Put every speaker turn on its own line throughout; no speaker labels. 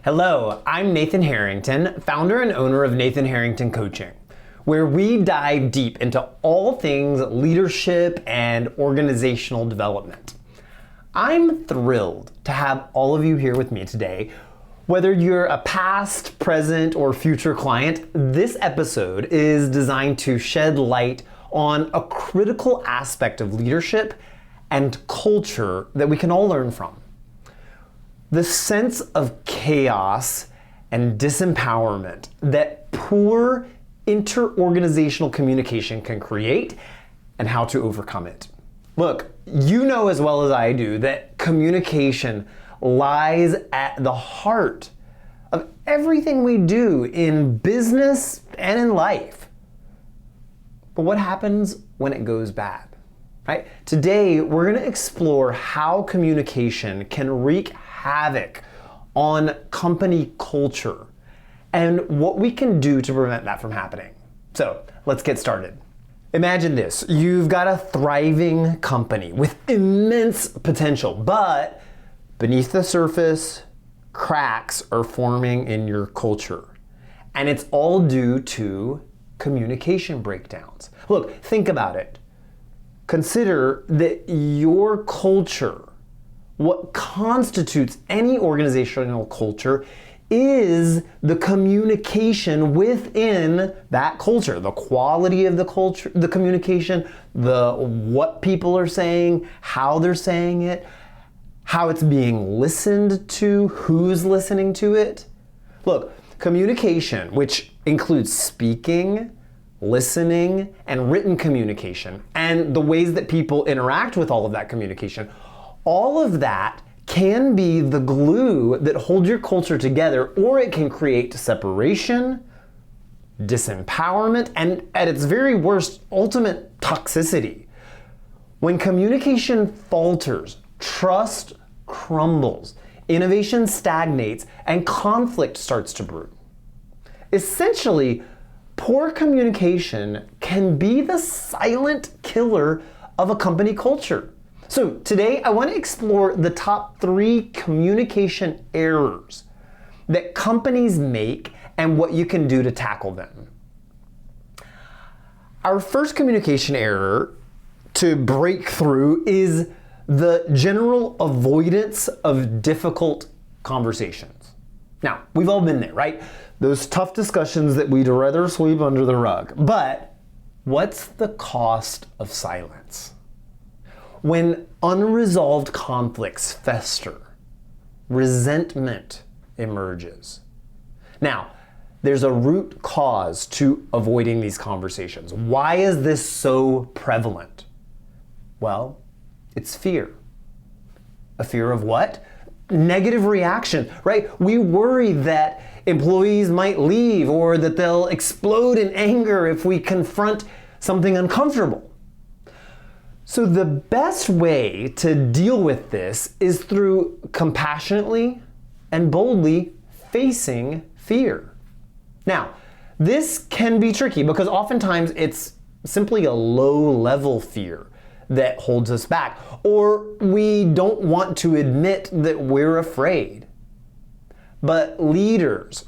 Hello, I'm Nathan Harrington, founder and owner of Nathan Harrington Coaching, where we dive deep into all things leadership and organizational development. I'm thrilled to have all of you here with me today. Whether you're a past, present, or future client, this episode is designed to shed light on a critical aspect of leadership and culture that we can all learn from. The sense of chaos and disempowerment that poor interorganizational communication can create and how to overcome it. Look, you know as well as I do that communication lies at the heart of everything we do in business and in life. But what happens when it goes bad? Right? Today, we're going to explore how communication can wreak havoc on company culture and what we can do to prevent that from happening. So let's get started. Imagine this, you've got a thriving company with immense potential, but beneath the surface, cracks are forming in your culture. And it's all due to communication breakdowns. Look, think about it. Consider that your culture, what constitutes any organizational culture, is the communication within that culture, the quality of the culture, the communication, what people are saying, how they're saying it, how it's being listened to, who's listening to it. Look, communication, which includes speaking, listening, and written communication, and the ways that people interact with all of that communication, all of that can be the glue that holds your culture together, or it can create separation, disempowerment, and at its very worst, ultimate toxicity. When communication falters, trust crumbles, innovation stagnates, and conflict starts to brew. Essentially, poor communication can be the silent killer of a company culture. So today I want to explore the top 3 communication errors that companies make and what you can do to tackle them. Our first communication error to break through is the general avoidance of difficult conversations. Now, we've all been there, right? Those tough discussions that we'd rather sweep under the rug. But what's the cost of silence? When unresolved conflicts fester, resentment emerges. Now, there's a root cause to avoiding these conversations. Why is this so prevalent? Well, it's fear. A fear of what? Negative reaction, right? We worry that employees might leave or that they'll explode in anger if we confront something uncomfortable. So the best way to deal with this is through compassionately and boldly facing fear. Now, this can be tricky because oftentimes it's simply a low-level fear that holds us back, or we don't want to admit that we're afraid. But leaders,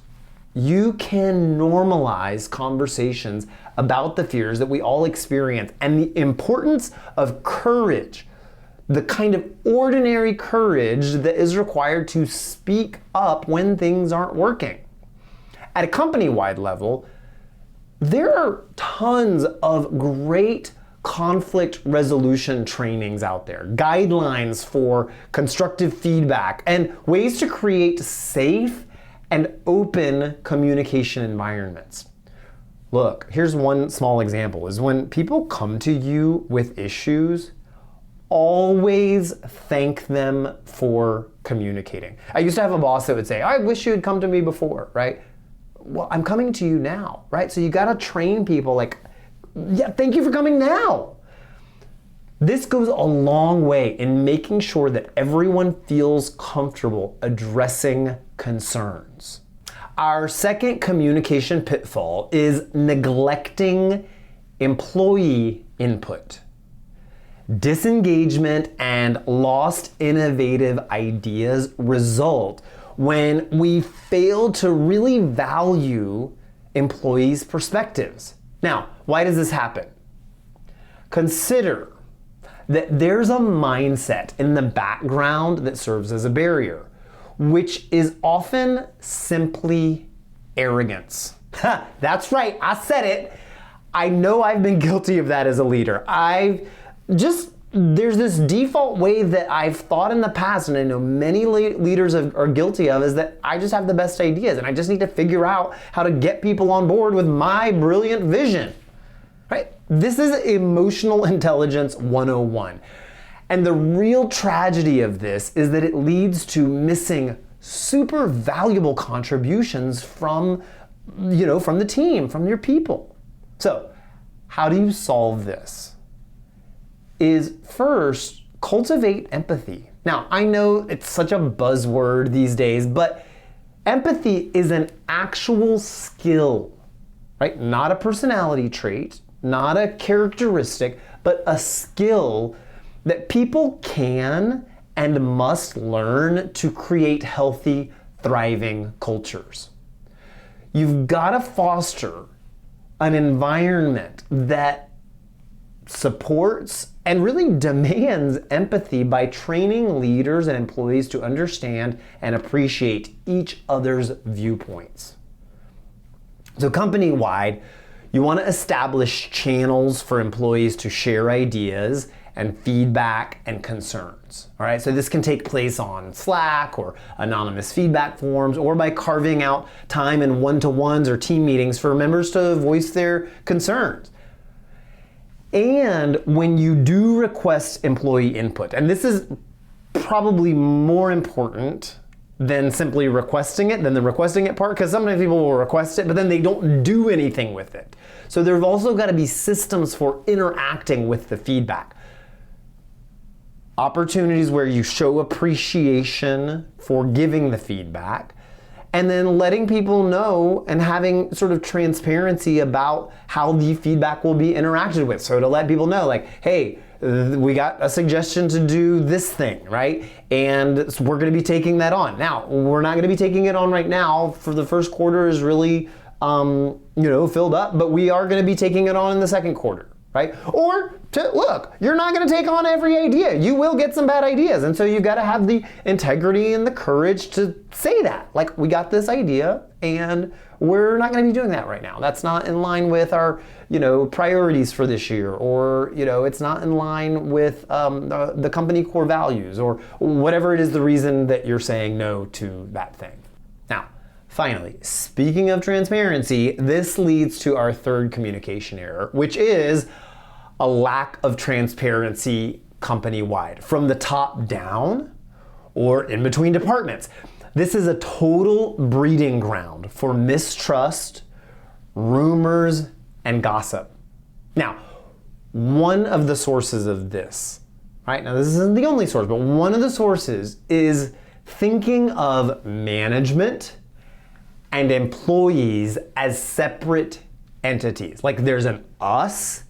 you can normalize conversations about the fears that we all experience and the importance of courage, the kind of ordinary courage that is required to speak up when things aren't working. At a company-wide level, there are tons of great conflict resolution trainings out there, guidelines for constructive feedback, and ways to create safe and open communication environments. Look, here's one small example, is when people come to you with issues, always thank them for communicating. I used to have a boss that would say, I wish you had come to me before, right? Well, I'm coming to you now, right? So you gotta train people like, yeah, thank you for coming now. This goes a long way in making sure that everyone feels comfortable addressing concerns. Our second communication pitfall is neglecting employee input. Disengagement and lost innovative ideas result when we fail to really value employees' perspectives. Now, why does this happen? Consider that there's a mindset in the background that serves as a barrier, which is often simply arrogance. That's right, I said it. I know I've been guilty of that as a leader. There's this default way that I've thought in the past, and I know many leaders are guilty of, is that I just have the best ideas and I just need to figure out how to get people on board with my brilliant vision. Right? This is emotional intelligence 101. And the real tragedy of this is that it leads to missing super valuable contributions from the team, from your people. So, how do you solve this? Is first, cultivate empathy. Now, I know it's such a buzzword these days, but empathy is an actual skill, right? Not a personality trait, not a characteristic, but a skill that people can and must learn to create healthy, thriving cultures. You've got to foster an environment that supports and really demands empathy by training leaders and employees to understand and appreciate each other's viewpoints. So company-wide, you want to establish channels for employees to share ideas and feedback and concerns. All right, so this can take place on Slack or anonymous feedback forms, or by carving out time in one-to-ones or team meetings for members to voice their concerns. And when you do request employee input, and this is probably more important than simply requesting it, than the requesting it part, because sometimes people will request it, but then they don't do anything with it. So there's also got to be systems for interacting with the feedback. Opportunities where you show appreciation for giving the feedback, and then letting people know and having sort of transparency about how the feedback will be interacted with. So to let people know, like, hey, we got a suggestion to do this thing, right? And so we're going to be taking that on. Now, we're not going to be taking it on right now, for the first quarter is really filled up, but we are going to be taking it on in the second quarter, right? Or look, you're not going to take on every idea. You will get some bad ideas, and so you've got to have the integrity and the courage to say that. Like, we got this idea, and we're not going to be doing that right now. That's not in line with our, priorities for this year, or, it's not in line with the company core values, or whatever it is the reason that you're saying no to that thing. Now, finally, speaking of transparency, this leads to our third communication error, which is a lack of transparency company-wide, from the top down or in between departments. This is a total breeding ground for mistrust, rumors, and gossip. Now, one of the sources of this, right? Now, this isn't the only source, but one of the sources is thinking of management and employees as separate entities. Like, there's an us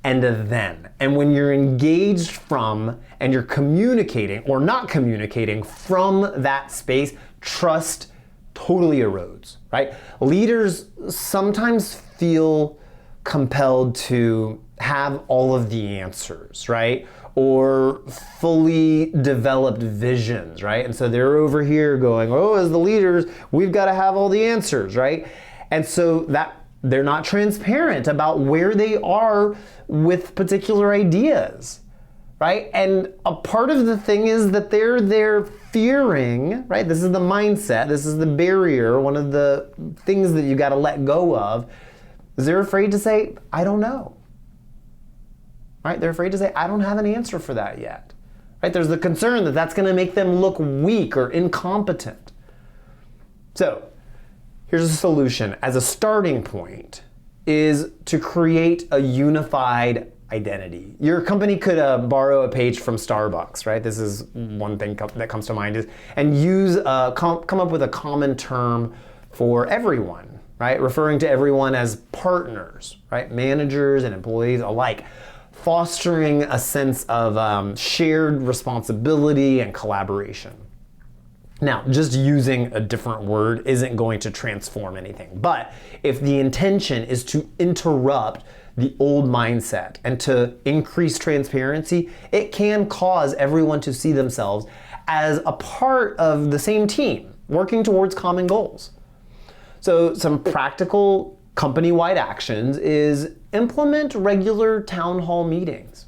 and a them. And when you're engaged from and you're communicating or not communicating from that space, trust totally erodes, right? Leaders sometimes feel compelled to have all of the answers, right? Or fully developed visions, right? And so they're over here going, oh, as the leaders, we've got to have all the answers, right? And so that they're not transparent about where they are with particular ideas, right? And a part of the thing is that they're fearing, right? This is the mindset, this is the barrier, one of the things that you got to let go of, is they're afraid to say, I don't know. Right? They're afraid to say, I don't have an answer for that yet. Right? There's the concern that that's going to make them look weak or incompetent. So, here's a solution. As a starting point, is to create a unified identity. Your company could borrow a page from Starbucks, right? This is one thing that comes to mind, and use come up with a common term for everyone, right? Referring to everyone as partners, right? Managers and employees alike, fostering a sense of shared responsibility and collaboration. Now, just using a different word isn't going to transform anything, but if the intention is to interrupt the old mindset and to increase transparency, it can cause everyone to see themselves as a part of the same team, working towards common goals. So some practical company-wide actions is implement regular town hall meetings.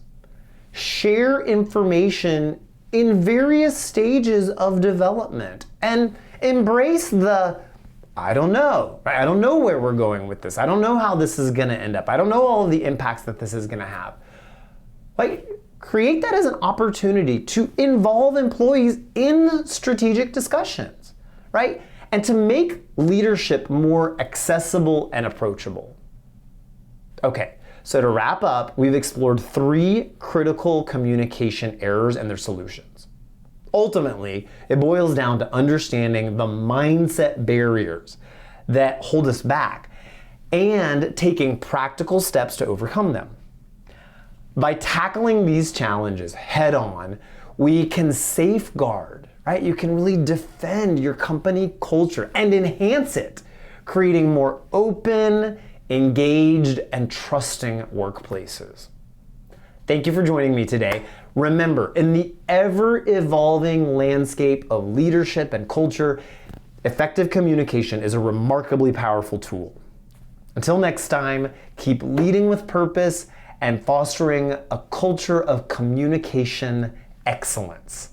Share information in various stages of development and embrace the I don't know, right? I don't know where we're going with this. I don't know how this is gonna end up. I don't know all of the impacts that this is gonna have. Like, create that as an opportunity to involve employees in strategic discussions, right? And to make leadership more accessible and approachable. Okay, so to wrap up, we've explored 3 critical communication errors and their solutions. Ultimately, it boils down to understanding the mindset barriers that hold us back and taking practical steps to overcome them. By tackling these challenges head on, we can safeguard, right? You can really defend your company culture and enhance it, creating more open, engaged, and trusting workplaces. Thank you for joining me today. Remember, in the ever-evolving landscape of leadership and culture, effective communication is a remarkably powerful tool. Until next time, keep leading with purpose and fostering a culture of communication excellence.